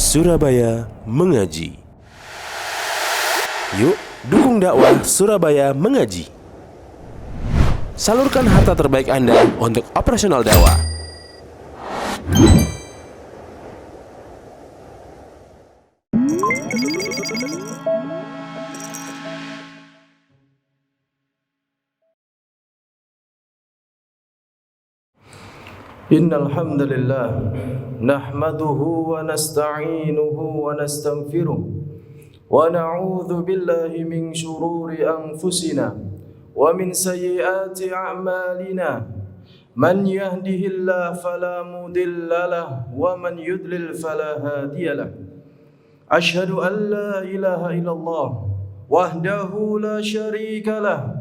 Surabaya Mengaji. Yuk, dukung dakwah Surabaya Mengaji. Salurkan harta terbaik Anda untuk operasional dakwah. Innal hamdalillah nahmaduhu wa nasta'inuhu wa nastaghfiruh wa na'udzu billahi min shururi anfusina wa min sayyiati a'malina man yahdihillahu fala mudilla lahu wa man yudlil fala hadiya lahu. Asyhadu an la ilaha illallah wahdahu la syarika lahu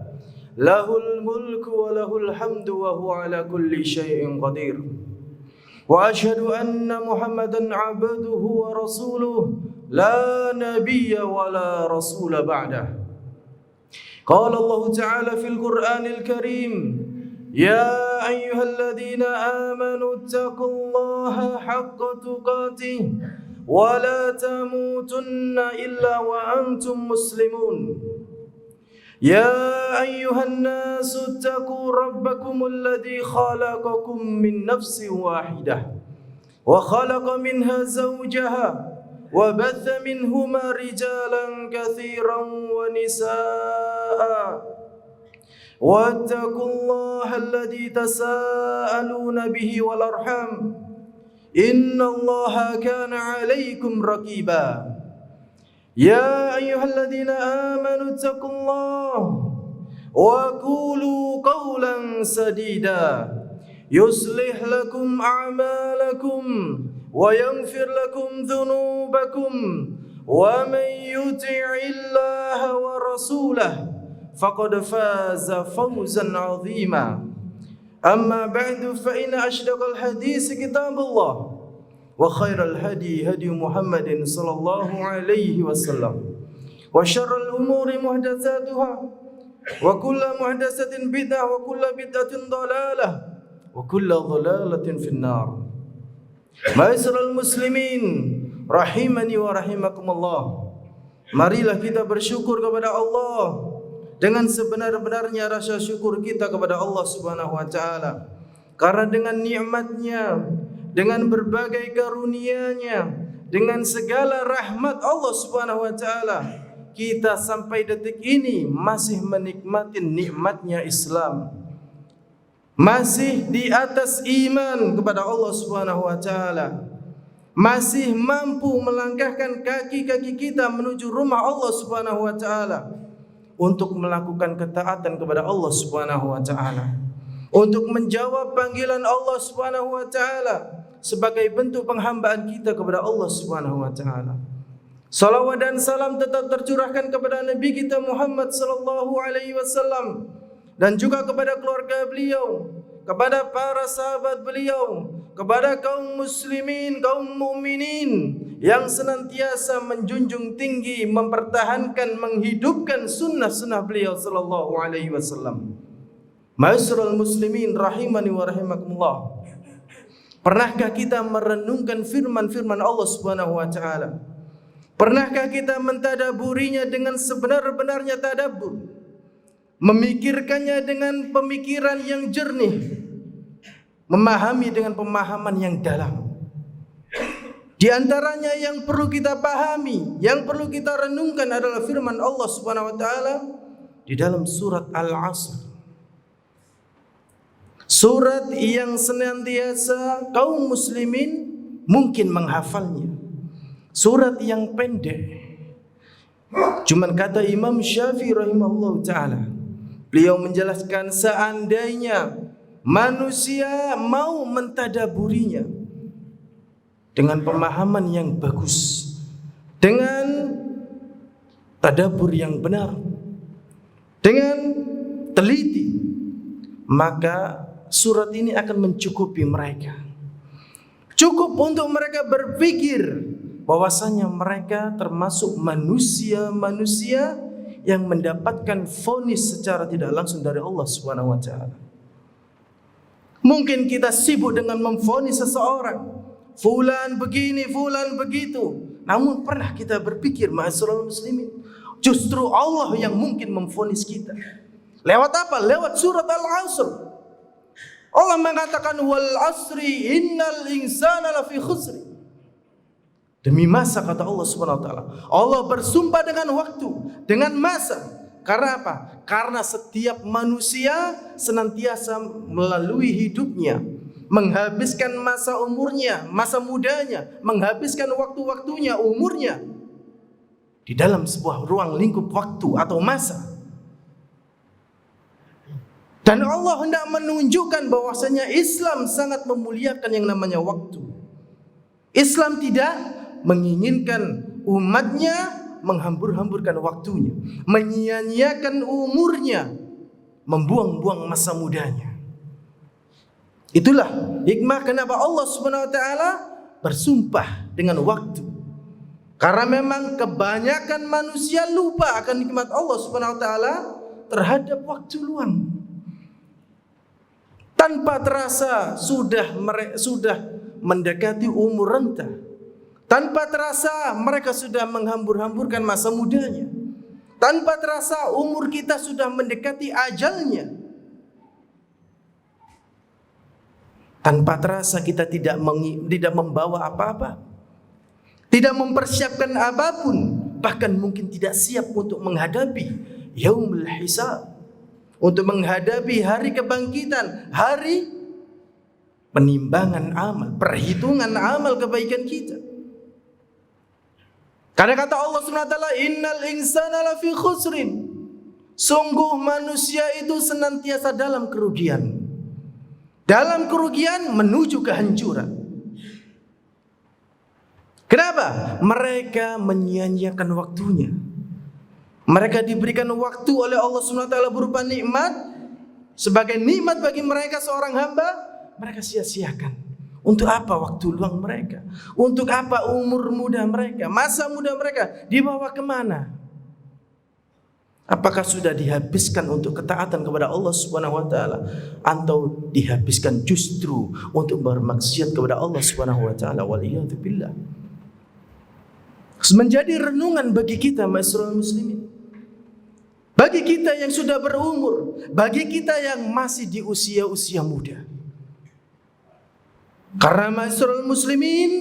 lahul mulku wa lahul hamdu wa huwa ala kulli syai'in qadir. Wa asyhadu anna Muhammadan abduhu wa rasuluh la nabiyya wa la rasula ba'dah. Qala Allah Ta'ala fil Qur'anil Karim, ya ayyuhalladzina amanu taqullaha haqqa tuqatih wa la tamutunna illa wa antum muslimun. يا أيها الناس اتقوا ربكم الذي خلقكم من نفس واحدة وخلق منها زوجها وبث منهما رجالا كثيرا ونساء واتقوا الله الذي تساءلون به والأرحام إن الله كان عليكم رقيبا. يا أيها الذين آمنوا اتقوا الله وقولوا قولا سديدا يصلح لكم أعمالكم ويغفر لكم ذنوبكم ومن يطع الله ورسوله فقد فاز فوزا عظيما. أما بعد فإن أصدق الحديث كتاب الله وخير الهدي هدي محمد صلى الله عليه وسلم وشر الأمور محدثاتها وكل محدثة بدعة وكل بدعة ضلالة وكل ضلالة في النار. Ma'asyiral muslimin rahimani wa rahimakumullah. Marilah kita bersyukur kepada Allah dengan sebenar-benarnya rasa syukur kita kepada Allah Subhanahu wa taala. Karena dengan nikmatnya, dengan berbagai karunia-Nya, dengan segala rahmat Allah Subhanahu wa taala, kita sampai detik ini masih menikmati nikmatnya Islam. Masih di atas iman kepada Allah Subhanahu wa taala. Masih mampu melangkahkan kaki-kaki kita menuju rumah Allah Subhanahu wa taala untuk melakukan ketaatan kepada Allah Subhanahu wa taala. Untuk menjawab panggilan Allah Subhanahu wa taala sebagai bentuk penghambaan kita kepada Allah Subhanahu wa taala. Salawat dan salam tetap tercurahkan kepada Nabi kita Muhammad sallallahu alaihi wasallam dan juga kepada keluarga beliau, kepada para sahabat beliau, kepada kaum muslimin, kaum mukminin yang senantiasa menjunjung tinggi, mempertahankan, menghidupkan sunnah-sunnah beliau sallallahu alaihi wasallam. Ma'asyiral muslimin rahimani wa rahimakumullah. Pernahkah kita merenungkan firman-firman Allah Subhanahu wa taala? Pernahkah kita mentadaburinya dengan sebenar-benarnya tadabbur? Memikirkannya dengan pemikiran yang jernih, memahami dengan pemahaman yang dalam. Di antaranya yang perlu kita pahami, yang perlu kita renungkan adalah firman Allah Subhanahu wa taala di dalam surat Al-Asr. Surat yang senantiasa kaum muslimin mungkin menghafalnya. Surat yang pendek. Cuman kata Imam Syafi'i rahimahullah ta'ala, beliau menjelaskan seandainya manusia mau mentadaburinya dengan pemahaman yang bagus, dengan tadabbur yang benar, dengan teliti, maka surat ini akan mencukupi mereka. Cukup untuk mereka berpikir bahwasanya mereka termasuk manusia-manusia yang mendapatkan vonis secara tidak langsung dari Allah Subhanahu wa taala. Mungkin kita sibuk dengan memvonis seseorang, fulan begini, fulan begitu. Namun pernah kita berpikir ma'asyiral muslimin, justru Allah yang mungkin memvonis kita. Lewat apa? Lewat surat Al-Asr. Allah mengatakan wal asri innal insana lafi khusri. Demi masa, kata Allah Subhanahu wa taala. Allah bersumpah dengan waktu, dengan masa. Karena apa? Karena setiap manusia senantiasa melalui hidupnya menghabiskan masa umurnya, masa mudanya, menghabiskan waktu-waktunya, umurnya di dalam sebuah ruang lingkup waktu atau masa. Dan Allah hendak menunjukkan bahwasanya Islam sangat memuliakan yang namanya waktu. Islam tidak menginginkan umatnya menghambur-hamburkan waktunya, menyia-nyiakan umurnya, membuang-buang masa mudanya. Itulah hikmah kenapa Allah Subhanahu wa taala bersumpah dengan waktu. Karena memang kebanyakan manusia lupa akan nikmat Allah Subhanahu wa taala terhadap waktu luang. Tanpa terasa sudah mendekati umur renta. Tanpa terasa mereka sudah menghambur-hamburkan masa mudanya. Tanpa terasa umur kita sudah mendekati ajalnya. Tanpa terasa kita tidak membawa apa-apa, tidak mempersiapkan apapun, bahkan mungkin tidak siap untuk menghadapi yaumul hisab, untuk menghadapi hari kebangkitan, hari penimbangan amal, perhitungan amal kebaikan kita. Karena kata Allah SWT, innal insana lafi khusrin. Sungguh manusia itu senantiasa dalam kerugian. Dalam kerugian menuju kehancuran. Kenapa? Mereka menyia-nyiakan waktunya. Mereka diberikan waktu oleh Allah SWT berupa nikmat. Sebagai nikmat bagi mereka seorang hamba, mereka sia-siakan. Untuk apa waktu luang mereka? Untuk apa umur muda mereka? Masa muda mereka dibawa kemana? Apakah sudah dihabiskan untuk ketaatan kepada Allah Subhanahu wa taala atau dihabiskan justru untuk bermaksiat kepada Allah Subhanahu wa taala? Waliyadu billah. Menjadi renungan bagi kita ma'asyiral muslimin. Bagi kita yang sudah berumur, bagi kita yang masih di usia-usia muda. Karena ma'asyiral muslimin,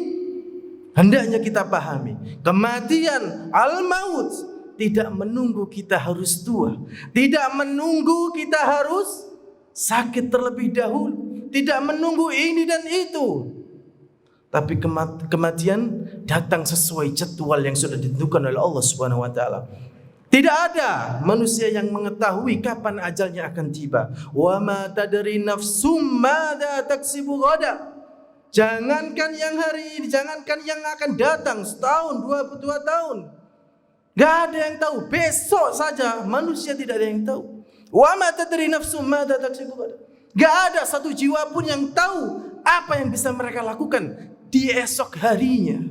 hendaknya kita pahami, kematian al-maut tidak menunggu kita harus tua, tidak menunggu kita harus sakit terlebih dahulu, tidak menunggu ini dan itu. Tapi kematian datang sesuai jadwal yang sudah ditentukan oleh Allah Subhanahu wa taala. Tidak ada manusia yang mengetahui kapan ajalnya akan tiba. Wa ma tadri nafsum madza taksibu ghada. Jangankan yang hari ini, jangankan yang akan datang setahun, 2 tahun. Gak ada yang tahu. Besok saja manusia tidak ada yang tahu. Wa ma tadri nafsum madza taksibu ghada. Gak ada satu jiwa pun yang tahu apa yang bisa mereka lakukan di esok harinya.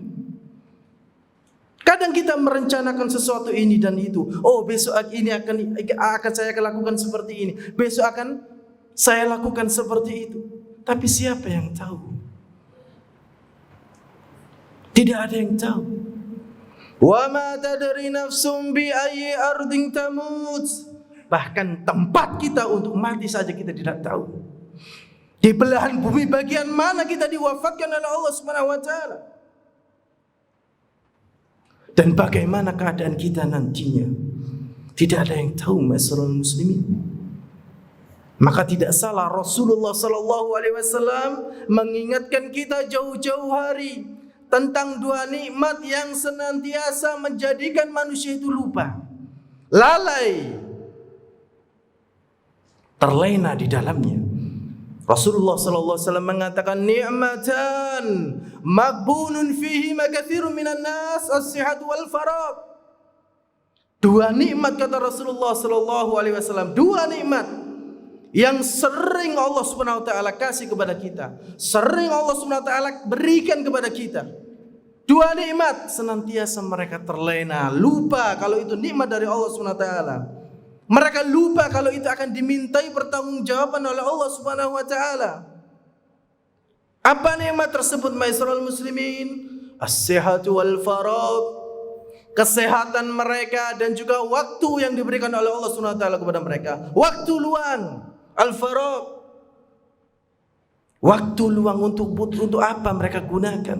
Kadang kita merencanakan sesuatu ini dan itu. Oh, besok ini akan saya lakukan seperti ini. Besok akan saya lakukan seperti itu. Tapi siapa yang tahu? Tidak ada yang tahu. Wa ma tadri nafsum bi ayyi ardin tamut. Bahkan tempat kita untuk mati saja kita tidak tahu. Di belahan bumi bagian mana kita diwafatkan oleh Allah Subhanahu wa taala. Dan bagaimana keadaan kita nantinya? Tidak ada yang tahu ma'asyiral muslimin. Maka tidak salah Rasulullah sallallahu alaihi wasallam mengingatkan kita jauh-jauh hari tentang 2 nikmat yang senantiasa menjadikan manusia itu lupa, lalai, terlena di dalamnya. Rasulullah sallallahu alaihi wasallam mengatakan ni'matan maghbunun fihi makatsirun minan nas as-sihat wal faragh. 2 nikmat kata Rasulullah sallallahu alaihi wasallam, 2 nikmat yang sering Allah Subhanahu wa taala kasih kepada kita, sering Allah Subhanahu wa taala berikan kepada kita. 2 nikmat senantiasa mereka terlena, lupa kalau itu nikmat dari Allah Subhanahu wa taala. Mereka lupa kalau itu akan dimintai pertanggungjawaban oleh Allah Subhanahu wa taala. Apa nikmat tersebut ma'asyiral muslimin? As-sihhatu wal faragh. Kesehatan mereka dan juga waktu yang diberikan oleh Allah Subhanahu wa taala kepada mereka. Waktu luang, al-faragh. Waktu luang untuk apa mereka gunakan?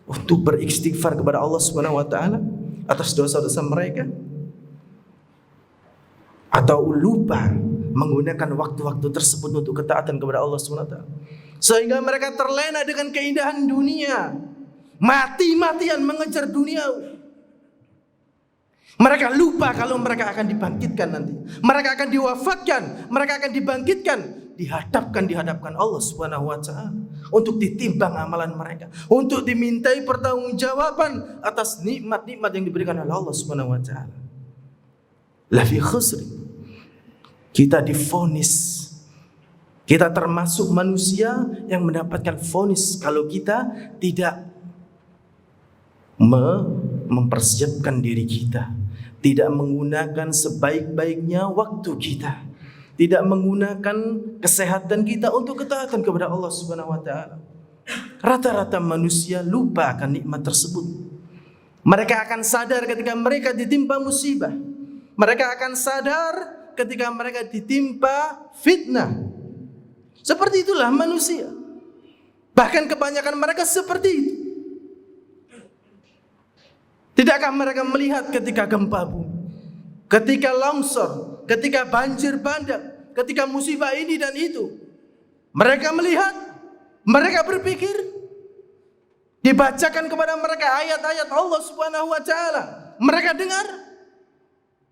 Untuk beristighfar kepada Allah Subhanahu wa taala atas dosa-dosa mereka, atau lupa menggunakan waktu-waktu tersebut untuk ketaatan kepada Allah Subhanahu wa taala, sehingga mereka terlena dengan keindahan dunia, mati-matian mengejar dunia. Mereka lupa kalau mereka akan dibangkitkan nanti. Mereka akan diwafatkan, mereka akan dibangkitkan, dihadapkan di hadapan Allah Subhanahu wa taala untuk ditimbang amalan mereka, untuk dimintai pertanggungjawaban atas nikmat-nikmat yang diberikan oleh Allah Subhanahu wa taala. La fi khusri. Kita divonis, kita termasuk manusia yang mendapatkan vonis kalau kita tidak mempersiapkan diri kita, tidak menggunakan sebaik-baiknya waktu kita, tidak menggunakan kesehatan kita untuk ketaatan kepada Allah Subhanahu wa taala. Rata-rata manusia lupa akan nikmat tersebut. Mereka akan sadar ketika mereka ditimpa musibah. Mereka akan sadar ketika mereka ditimpa fitnah. Seperti itulah manusia. Bahkan kebanyakan mereka seperti itu. Tidakkah mereka melihat ketika gempa bumi, ketika longsor, ketika banjir bandang, ketika musibah ini dan itu? Mereka melihat, mereka berpikir, dibacakan kepada mereka ayat-ayat Allah Subhanahu wa taala. Mereka dengar.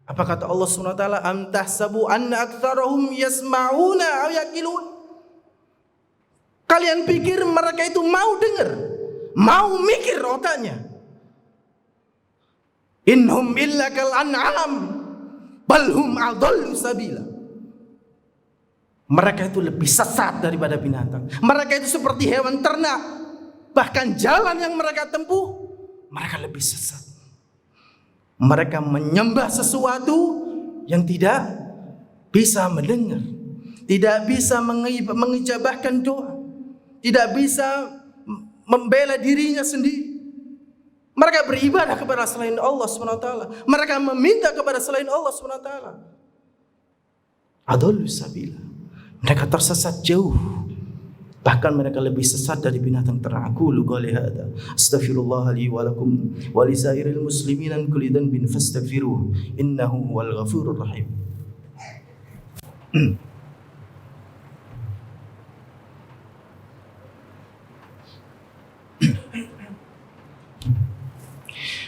Apa kata Allah Subhanahu wa taala? Am tahsabu anna aktsarahum yasma'una aw yaqilun? Kalian pikir mereka itu mau dengar, mau mikir otaknya? Innahum illa kal an'am bal hum adallu sabila. Mereka itu lebih sesat daripada binatang. Mereka itu seperti hewan ternak. Bahkan jalan yang mereka tempuh, mereka lebih sesat. Mereka menyembah sesuatu yang tidak bisa mendengar, tidak bisa mengijabahkan doa, tidak bisa membela dirinya sendiri. Mereka beribadah kepada selain Allah SWT. Mereka meminta kepada selain Allah SWT. Adallu sabila. Mereka tersesat jauh. Bahkan mereka lebih sesat dari binatang ternak. Aqulu qouli hadza astaghfirullah li wa lakum wa li sairil muslimin min kulli dhanbin fastaghfiruhu innahu huwal ghafurur rahim.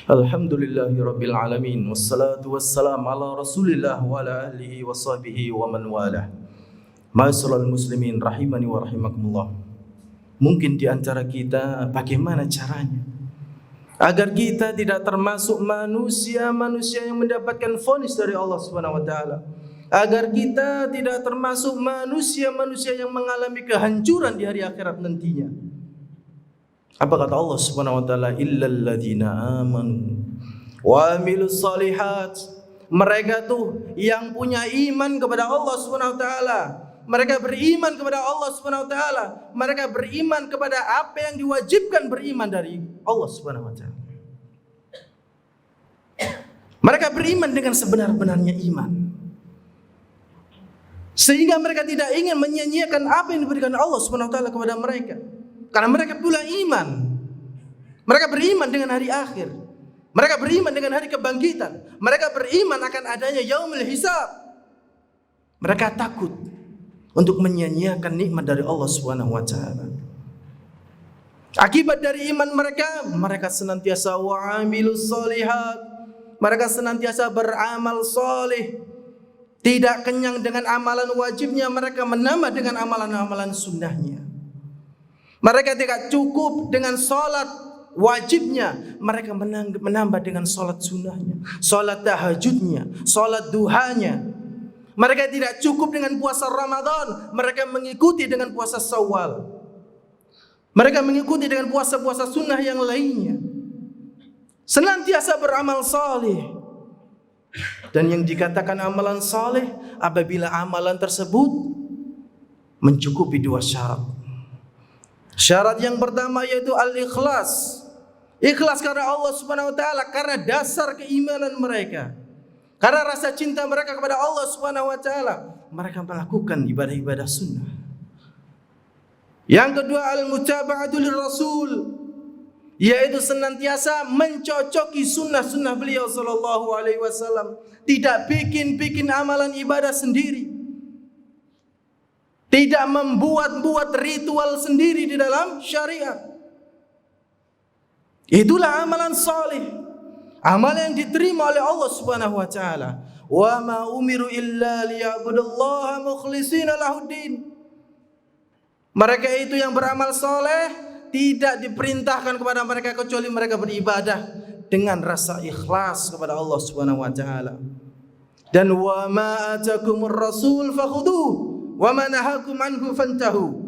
Alhamdulillahi rabbil alamin, wassalatu wassalamu ala rasulillah wa ala alihi wa sahbihi wa man walah. Ma'asyiral muslimin rahimani wa rahimakumullah. Mungkin di antara kita bagaimana caranya agar kita tidak termasuk manusia-manusia yang mendapatkan vonis dari Allah Subhanahu wa taala, agar kita tidak termasuk manusia-manusia yang mengalami kehancuran di hari akhirat nantinya. Apa kata Allah Subhanahu wa taala? Illal ladzina amanu wa amilus solihat. Mereka tuh yang punya iman kepada Allah Subhanahu wa taala. Mereka beriman kepada Allah Subhanahu wa taala. Mereka beriman kepada apa yang diwajibkan beriman dari Allah Subhanahu wa taala. Mereka beriman dengan sebenar-benarnya iman. Sehingga mereka tidak ingin menyia-nyiakan apa yang diberikan Allah Subhanahu wa taala kepada mereka. Karena mereka pula iman. Mereka beriman dengan hari akhir. Mereka beriman dengan hari kebangkitan. Mereka beriman akan adanya yaumul hisab. Mereka takut untuk menyia-nyiakan nikmat dari Allah Subhanahu wa taala. Akibat dari iman mereka, mereka senantiasa wa'amilus solihat. Mereka senantiasa beramal soleh. Tidak kenyang dengan amalan wajibnya, mereka menambah dengan amalan-amalan sunnahnya. Mereka tidak cukup dengan sholat wajibnya, mereka menambah dengan sholat sunnahnya, sholat tahajudnya, sholat duhanya. Mereka tidak cukup dengan puasa Ramadan, mereka mengikuti dengan puasa Syawal. Mereka mengikuti dengan puasa-puasa sunnah yang lainnya. Senantiasa beramal saleh. Dan yang dikatakan amalan saleh apabila amalan tersebut mencukupi dua syarat. Syarat yang pertama yaitu al-ikhlas. Ikhlas karena Allah Subhanahu wa taala, karena dasar keimanan mereka. Karena rasa cinta mereka kepada Allah Subhanahu wa taala, mereka melakukan ibadah-ibadah sunnah. Yang kedua, al-mutaba'atu lirrasul, yaitu senantiasa mencocoki sunnah-sunnah beliau sallallahu alaihi wasallam, tidak bikin-bikin amalan ibadah sendiri, tidak membuat-buat ritual sendiri di dalam syariat. Itulah amalan salih, amalan yang diterima oleh Allah Subhanahu wa taala. Wa ma umiru illa liya'budullaha mukhlishina lahuddin. Mereka itu yang beramal saleh, tidak diperintahkan kepada mereka kecuali mereka beribadah dengan rasa ikhlas kepada Allah Subhanahu wa taala. Dan wa ma atakumur rasul fakhuduh wa ma nahakum anhu fantahu.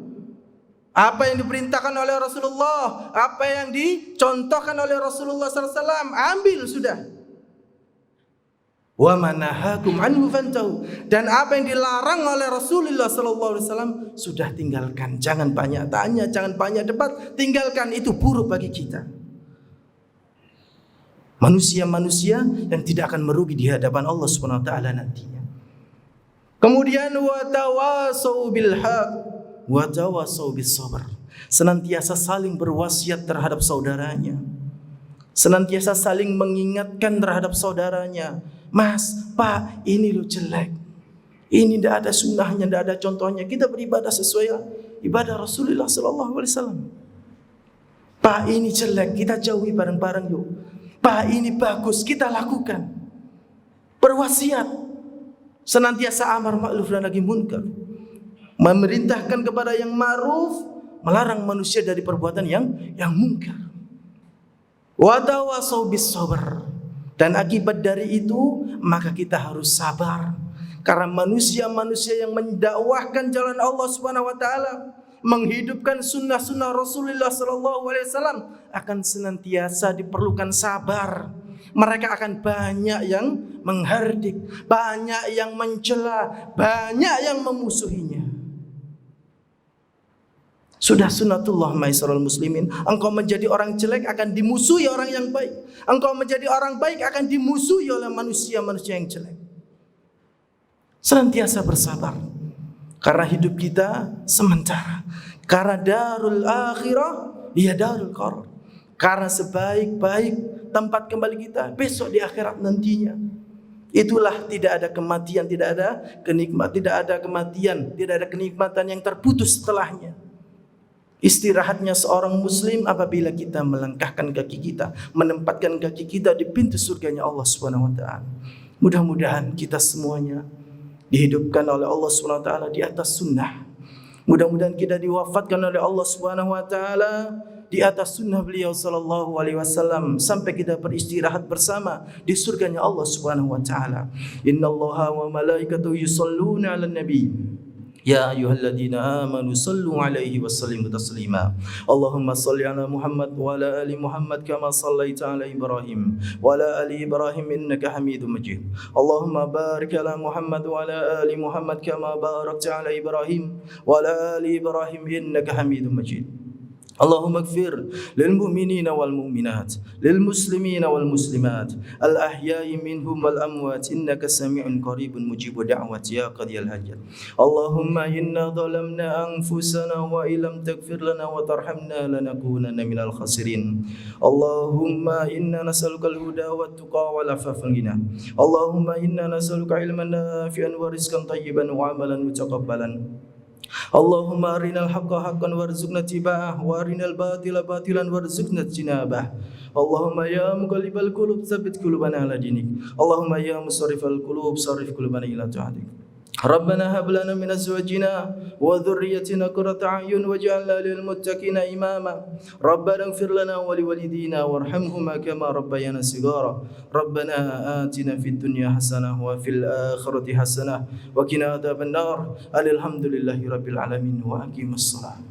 Apa yang diperintahkan oleh Rasulullah, apa yang dicontohkan oleh Rasulullah SAW, ambil sudah. Wa ma nahakum anhu fantahu. Dan apa yang dilarang oleh Rasulullah SAW, sudah tinggalkan. Jangan banyak tanya, jangan banyak debat, tinggalkan, itu buruk bagi kita. Manusia-manusia yang tidak akan merugi di hadapan Allah Subhanahu wa taala nantinya. Kemudian wa tawasau bil haq wa tawasau bis sabr. Senantiasa saling berwasiat terhadap saudaranya. Senantiasa saling mengingatkan terhadap saudaranya. Mas, Pak, ini lo jelek. Ini tidak ada sunnahnya, tidak ada contohnya. Kita beribadah sesuai ibadah Rasulullah sallallahu alaihi wasallam. Pak, ini jelek, kita jauhi bareng-bareng yuk. Pak, ini bagus, kita lakukan. Berwasiat. Senantiasa amar ma'ruf dan nahi munkar. Memerintahkan kepada yang ma'ruf, melarang manusia dari perbuatan yang munkar. Wa tawasau bis sabr. Dan akibat dari itu, maka kita harus sabar. Karena manusia-manusia yang mendakwahkan jalan Allah Subhanahu wa taala, menghidupkan sunnah-sunnah Rasulullah sallallahu alaihi wasallam, akan senantiasa diperlukan sabar. Mereka akan banyak yang menghardik, banyak yang mencela, banyak yang memusuhinya. Sudah sunnatullah maisaral muslimin. Engkau menjadi orang jelek akan dimusuhi orang yang baik. Engkau menjadi orang baik akan dimusuhi oleh manusia-manusia yang jelek. Senantiasa bersabar. Karena hidup kita sementara. Karena darul akhirah dia darul qarar. Karena sebaik-baik tempat kembali kita besok di akhirat nantinya. Itulah tidak ada kematian, tidak ada kenikmatan yang terputus setelahnya. Istirahatnya seorang muslim apabila kita melangkahkan kaki kita, menempatkan kaki kita di pintu surganya Allah Subhanahu wa taala. Mudah-mudahan kita semuanya dihidupkan oleh Allah Subhanahu wa taala di atas sunnah. Mudah-mudahan kita diwafatkan oleh Allah Subhanahu wa taala di atas sunnah beliau sallallahu alaihi wasallam sampai kita beristirahat bersama di surganya Allah Subhanahu wa taala. Innallaha wa malaikatahu yusholluna 'alan nabi. Ya ayyuhalladzina amanu sallu alaihi wasallimu taslima. Allahumma salli ala Muhammad wa ala ali Muhammad kama sallaita ala Ibrahim wa ala ali Ibrahim innaka Hamidum Majid. Allahumma barik ala Muhammad wa ala ali Muhammad kama barakta ala Ibrahim wa ala ali Ibrahim innaka Hamidum Majid. Allahumma ighfir lil mu'minina wal mu'minat, lil muslimina wal muslimat, al ahya'i minhum wal amwat, innaka sami'un qaribun mujibu da'wat ya qadiyal hajat. Allahumma inna zalamna anfusana wa illam taghfir lana wa tarhamna lanakunanna minal khasirin. Allahumma inna nas'aluka al huda wat tuqa wal afafa wal ghina. Allahumma inna nas'aluka ilman nafi'an wa rizqan thayyiban wa amalan mutaqabbalan. Allahumma arinal haqqa haqqan warzuqna tiba'ah wa arinal batila batilan warzuqna jinabah. Allahumma ya muqallibal qulub tsabbit qulubana ala dinik. Allahumma ya musarrifal qulub sarrif qulubana ila ta'atik. Rabbana hab lana min azwajina wa dhurriyyatina qurrata a'yun waj'alna lil muttaqina imama. Rabbana ighfir lana wa liwalidina warhamhuma kama rabbayana shighara. Rabbana atina fid dunya hasanah wa fil akhirati hasanah wa qina adzaban nar. Alhamdulillahi rabbil alamin wa aqimus shalah.